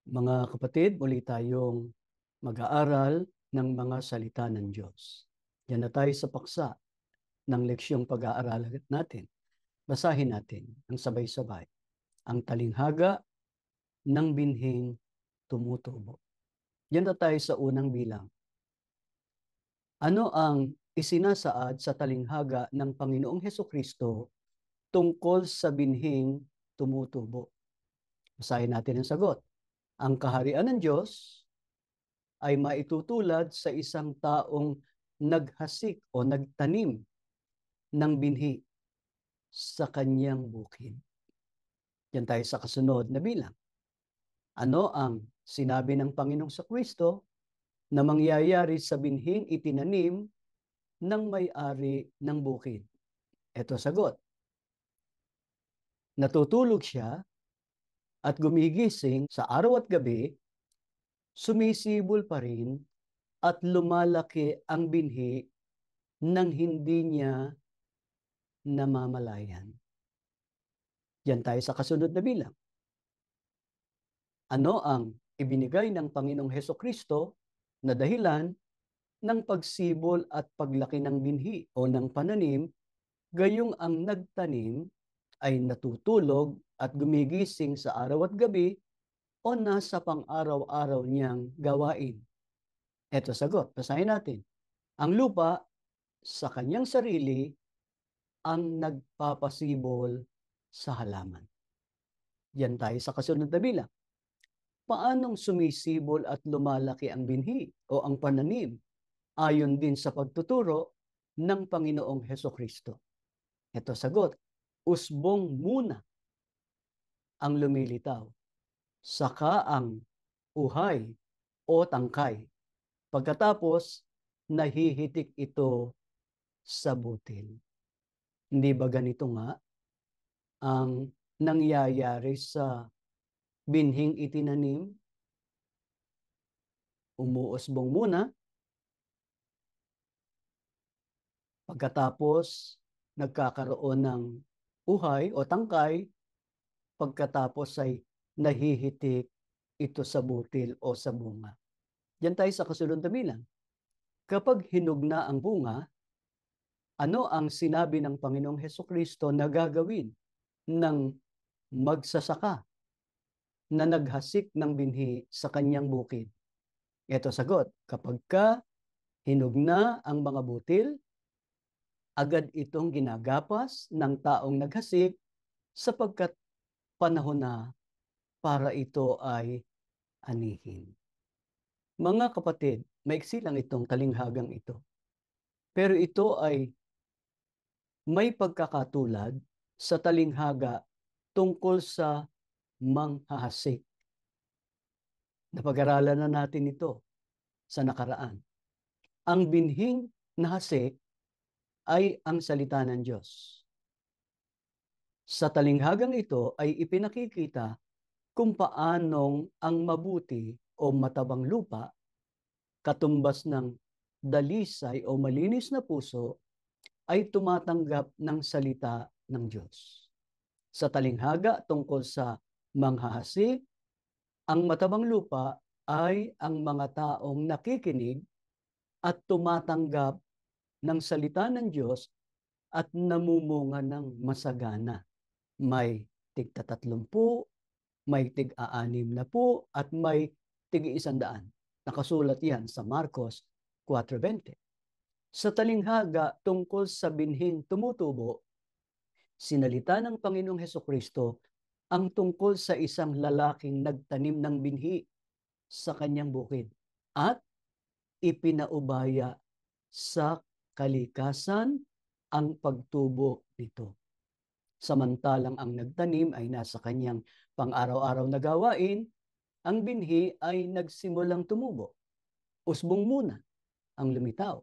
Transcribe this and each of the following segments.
Mga kapatid, muli tayong mag-aaral ng mga salita ng Diyos. Yan na tayo sa paksa ng leksyong pag-aaralan natin. Basahin natin ang sabay-sabay. Ang talinghaga ng binhing tumutubo. Yan na tayo sa unang bilang. Ano ang isinasaad sa talinghaga ng Panginoong Hesukristo tungkol sa binhing tumutubo? Basahin natin ang sagot. Ang kaharian ng Diyos ay maitutulad sa isang taong naghasik o nagtanim ng binhi sa kanyang bukid. Yan tayo sa kasunod na bilang. Ano ang sinabi ng Panginoong Kristo na mangyayari sa binhing itinanim ng may-ari ng bukid? Ito sagot. Natutulog siya at gumigising sa araw at gabi, sumisibol pa rin at lumalaki ang binhi nang hindi niya namamalayan. Yan tayo sa kasunod na bilang. Ano ang ibinigay ng Panginoong Hesukristo na dahilan ng pagsibol at paglaki ng binhi o ng pananim, gayong ang nagtanim ay natutulog at gumigising sa araw at gabi o nasa pang-araw-araw niyang gawain? Ito sagot, basahin natin. Ang lupa sa kanyang sarili ang nagpapasibol sa halaman. Yan tayo sa kasunod na bilang. Paanong sumisibol at lumalaki ang binhi o ang pananim ayon din sa pagtuturo ng Panginoong Hesukristo? Ito sagot, usbong muna ang lumilitaw, saka ang uhay o tangkay. Pagkatapos, nahihitik ito sa butil. Hindi ba ganito nga ang nangyayari sa binhing itinanim? Umuusbong muna, pagkatapos nagkakaroon ng uhay o tangkay, pagkatapos ay nahihitik ito sa butil o sa bunga. Diyan tayo sa kasunod na bilang. Kapag hinog na ang bunga, ano ang sinabi ng Panginoong Hesukristo na gagawin ng magsasaka na naghasik ng binhi sa kanyang bukid? Ito sagot, kapag hinog na ang mga butil, agad itong ginagapas ng taong naghasik sapagkat panahon na para ito ay anihin. Mga kapatid, maiksi lang itong talinghagang ito. Pero ito ay may pagkakatulad sa talinghaga tungkol sa manghahasik. Napag-aralan na natin ito sa nakaraan. Ang binhing nahasik ay ang salita ng Diyos. Sa talinghagang ito ay ipinakikita kung paanong ang mabuti o matabang lupa, katumbas ng dalisay o malinis na puso, ay tumatanggap ng salita ng Diyos. Sa talinghaga tungkol sa manghahasik, ang matabang lupa ay ang mga taong nakikinig at tumatanggap ng salita ng Diyos at namumunga ng masagana. May tig-30, may tig-60 at may tig-100. Nakasulat yan sa Marcos 4:20. Sa talinghaga tungkol sa binhing tumutubo, sinalita ng Panginoong Hesukristo ang tungkol sa isang lalaking nagtanim ng binhi sa kanyang bukid at ipinaubaya sa kalikasan ang pagtubo nito. Samantalang ang nagtanim ay nasa kanyang pang-araw-araw na gawain, ang binhi ay nagsimulang tumubo. Usbong muna ang lumitaw,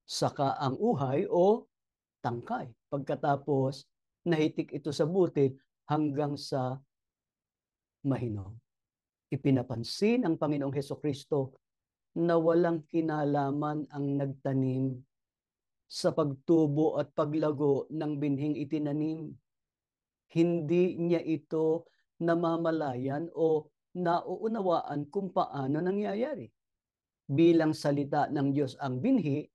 saka ang uhay o tangkay. Pagkatapos, nahitik ito sa butil hanggang sa mahinog. Ipinapansin ng Panginoong Hesukristo na walang kinalaman ang nagtanim sa pagtubo at paglago ng binhing itinanim. Hindi niya ito namamalayan o nauunawaan kung paano nangyayari. Bilang salita ng Diyos ang binhi,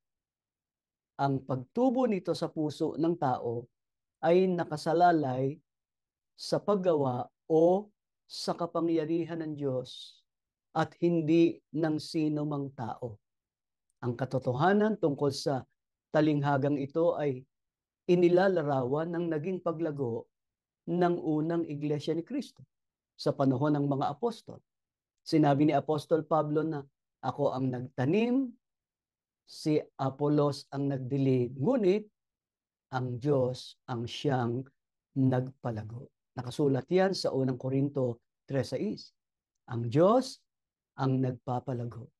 ang pagtubo nito sa puso ng tao ay nakasalalay sa paggawa o sa kapangyarihan ng Diyos at hindi ng sino mang tao. Ang katotohanan tungkol sa talinghagang ito ay inilalarawan ng naging paglago ng unang iglesia ni Kristo sa panahon ng mga apostol. Sinabi ni Apostol Pablo na ako ang nagtanim, si Apolos ang nagdilig, ngunit ang Diyos ang siyang nagpalago. Nakasulat yan sa unang Korinto 3:6. Ang Diyos ang nagpapalago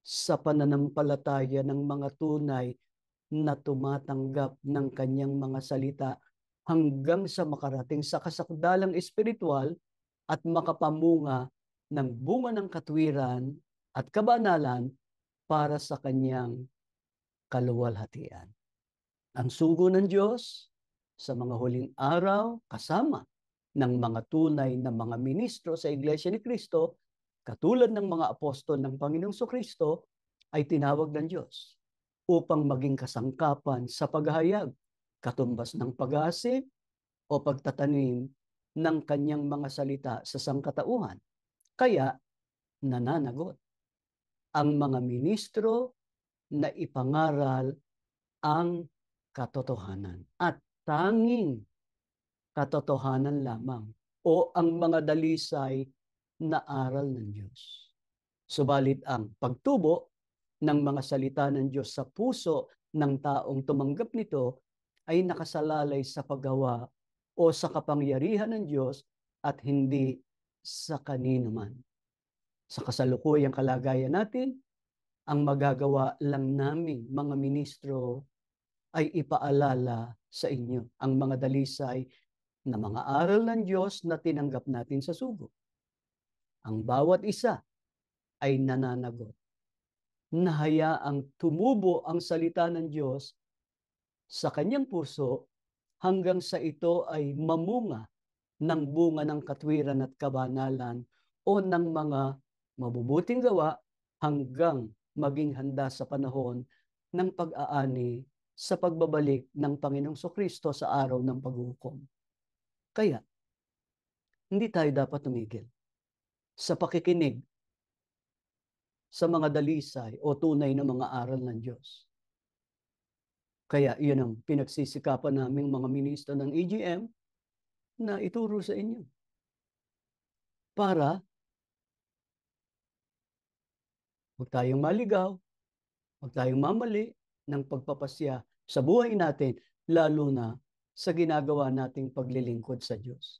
sa pananampalataya ng mga tunay na tumatanggap ng kanyang mga salita hanggang sa makarating sa kasakdalang espiritual at makapamunga ng bunga ng katwiran at kabanalan para sa kanyang kaluwalhatian. Ang sugo ng Diyos sa mga huling araw kasama ng mga tunay na mga ministro sa Iglesia ni Kristo, katulad ng mga apostol ng Panginoong Kristo, ay tinawag ng Diyos upang maging kasangkapan sa paghahayag, katumbas ng pag-aasip o pagtatanim ng kanyang mga salita sa sangkatauhan. Kaya nananagot ang mga ministro na ipangaral ang katotohanan at tanging katotohanan lamang o ang mga dalisay na aral ng Diyos. Subalit ang pagtubo ng mga salita ng Diyos sa puso ng taong tumanggap nito ay nakasalalay sa paggawa o sa kapangyarihan ng Diyos at hindi sa kanino man. Sa kasalukuyang kalagayan natin, ang magagawa lang naming mga ministro ay ipaalala sa inyo ang mga dalisay na mga aral ng Diyos na tinanggap natin sa sugo. Ang bawat isa ay nananagot na hayaang tumubo ang salita ng Diyos sa kanyang puso hanggang sa ito ay mamunga ng bunga ng katwiran at kabanalan o ng mga mabubuting gawa hanggang maging handa sa panahon ng pag-aani sa pagbabalik ng Panginoong Kristo sa araw ng paghukom. Kaya, hindi tayo dapat tumigil sa pakikinig sa mga dalisay o tunay na mga aral ng Diyos. Kaya iyon ang pinagsisikapan naming mga ministro ng EGM na ituro sa inyo. Para huwag tayong maligaw, huwag tayong mamali ng pagpapasya sa buhay natin, lalo na sa ginagawa nating paglilingkod sa Diyos.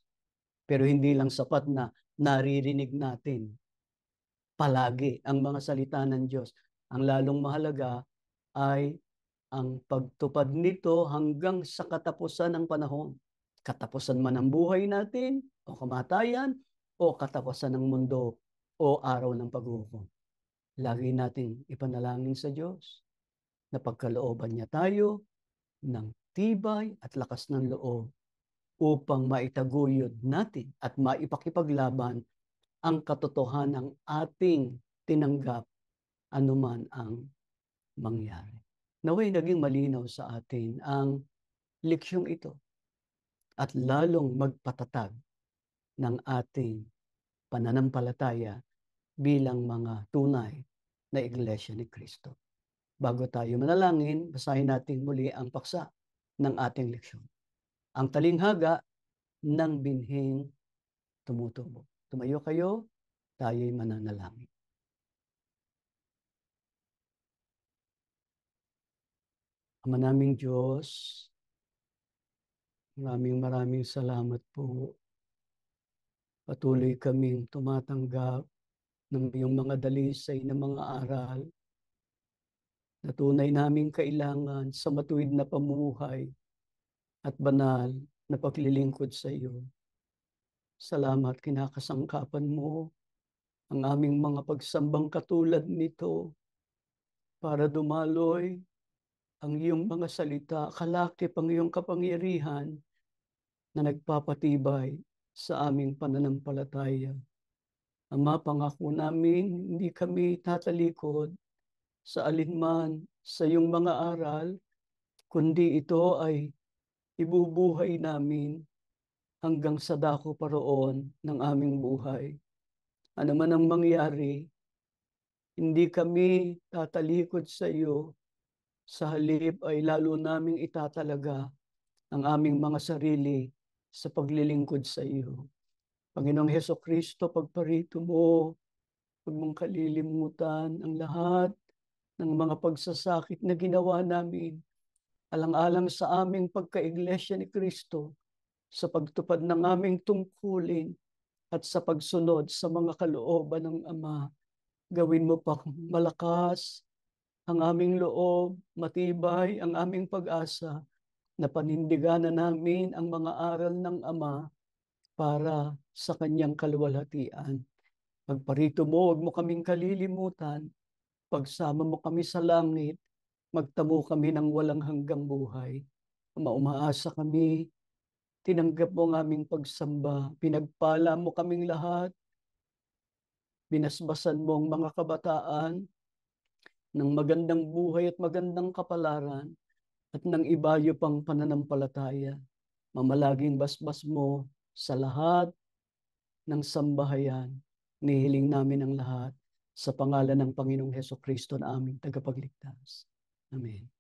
Pero hindi lang sapat na naririnig natin palagi ang mga salita ng Diyos. Ang lalong mahalaga ay ang pagtupad nito hanggang sa katapusan ng panahon. Katapusan man ng buhay natin o kamatayan o katapusan ng mundo o araw ng paghukom. Lagi nating ipanalangin sa Diyos na pagkalooban niya tayo ng tibay at lakas ng loob upang maitaguyod natin at maipakipaglaban ang katotohanang ating tinanggap anuman ang mangyari. Naway naging malinaw sa atin ang leksyong ito at lalong magpatatag ng ating pananampalataya bilang mga tunay na Iglesia ni Kristo. Bago tayo manalangin, basahin natin muli ang paksa ng ating leksyon. Ang talinghaga ng binhing tumutubo. Tumayo kayo, tayo'y mananalangin. Ama naming Diyos, maraming salamat po. Patuloy kaming tumatanggap ng iyong mga dalisay na mga aral na tunay naming kailangan sa matuwid na pamumuhay at banal na paglilingkod sa iyo. Salamat, kinakasangkapan mo ang aming mga pagsambang katulad nito para dumaloy ang iyong mga salita, kalakip ang iyong kapangyarihan na nagpapatibay sa aming pananampalataya. Ama, pangako namin, hindi kami tatalikod sa alinman sa iyong mga aral, kundi ito ay ibubuhay namin hanggang sa dako paroon ng aming buhay. Ano man ang mangyari, hindi kami tatalikod sa iyo. Sa halip ay lalo naming itatalaga ang aming mga sarili sa paglilingkod sa iyo. Panginoong Hesukristo, pagparito mo, huwag mong kalilimutan ang lahat ng mga pagsasakit na ginawa namin, alang-alang sa aming pagka-iglesia ni Kristo, sa pagtupad ng aming tungkulin at sa pagsunod sa mga kalooban ng Ama. Gawin mo pa malakas ang aming loob, matibay ang aming pag-asa, na panindiganan namin ang mga aral ng Ama para sa kanyang kaluwalhatian. Pagparito mo, huwag mo kaming kalilimutan. Pagsama mo kami sa langit, magtamo kami ng walang hanggang buhay. Umaasa kami, tinanggap mo ang aming pagsamba, pinagpala mo kaming lahat, binasbasan mo ang mga kabataan ng magandang buhay at magandang kapalaran at ng ibayo pang pananampalataya. Mamalaging basbas mo sa lahat ng sambahayan. Nihiling namin ang lahat sa pangalan ng Panginoong Hesukristo na aming tagapagligtas. Amen.